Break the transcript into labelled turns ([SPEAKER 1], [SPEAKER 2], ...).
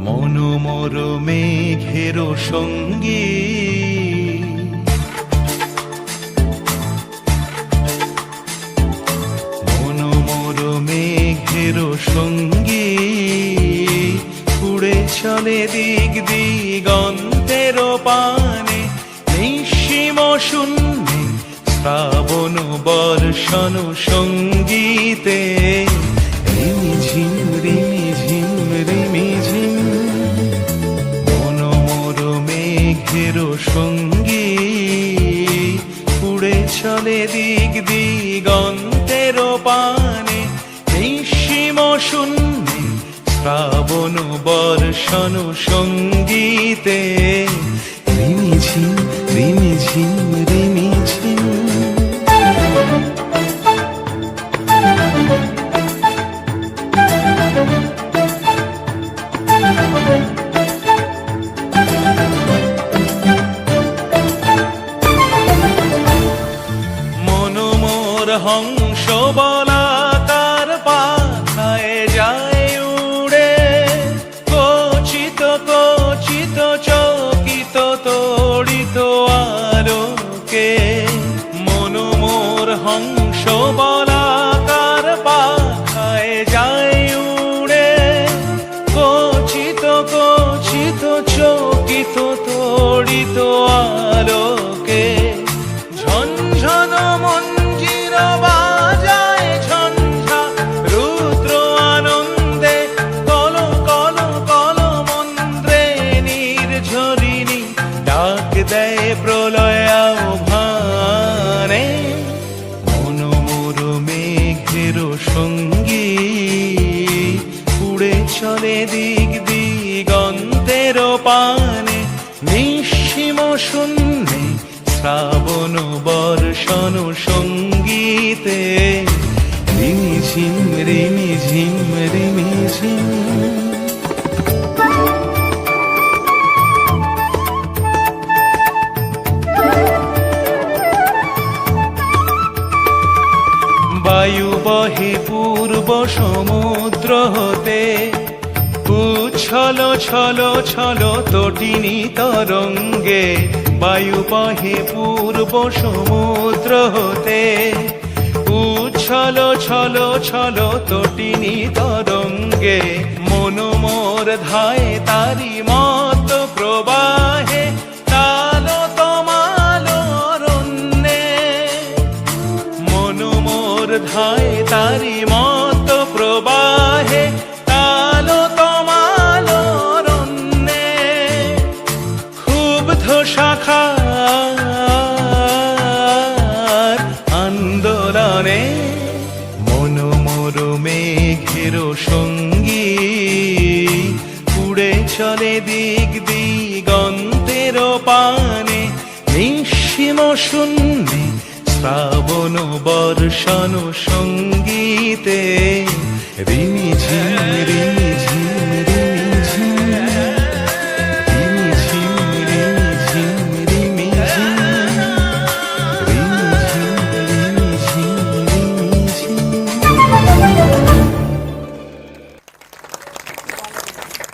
[SPEAKER 1] মনোমর মেঘের সঙ্গী মনোমর মেঘের সঙ্গী উড়ে চলে দিক দিগন্তের পানে নিঃসীম শূন্যে শ্রাবণ বর্ষণ সঙ্গীতে রিমিঝিম রিমিঝিম রিমিঝিম মনোমর মেঘের সঙ্গী উড়ে চলে দিক দিগন্তের পানে নিঃসীম শূন্যে শ্রাবণ বর্ষণ সঙ্গীতে রিমিঝিম রিমিঝিম রিমিঝিম মনোমর হংস বলাকার পাখায় যায় উড়ে কচিত কচিত চকিত তড়িত আলোকে মনোমর হংস বলাকার পাখায় যায় উড়ে কচিত কচিত চকিত তড়িত আলোকে ঝনঝন মঞ্জির বাজায় ঝঞ্ঝা রুদ্র আনন্দে কল কল কল মন্ত্রে নির্ঝরিণী ডাক দেয় প্রলয় আহ্বানে মনোমর মেঘের সঙ্গী উড়ে চলে দিক দিগন্তের পানে নিঃসীম শূন্যে শ্রাবণ বর্ষণ সঙ্গীতে রিমিঝিম রিমিঝিম রিমিঝিম বায়ু বহে পূর্ব সমুদ্র হতে উচ্ছল ছল ছল তটিনী তরঙ্গে বায়ু বহে পূর্ব সমুদ্র হতে উচ্ছল ছল ছল তটিনী তরঙ্গে মনোমর ধায় তারি মত প্রবাহে তালো তমালো অরণ্যে মনোমর ধায় তারি মত প্রবাহে তালো তমালো অরণ্যে ক্ষুব্ধ শাখার আন্দোলনে মনোমর মেঘের সঙ্গী উড়ে চলে দিক দিগন্তের পানে নিঃসীম শূন্যে শ্রাবণ বর্ষণ সঙ্গীতে রিমিঝিম রিমিঝিম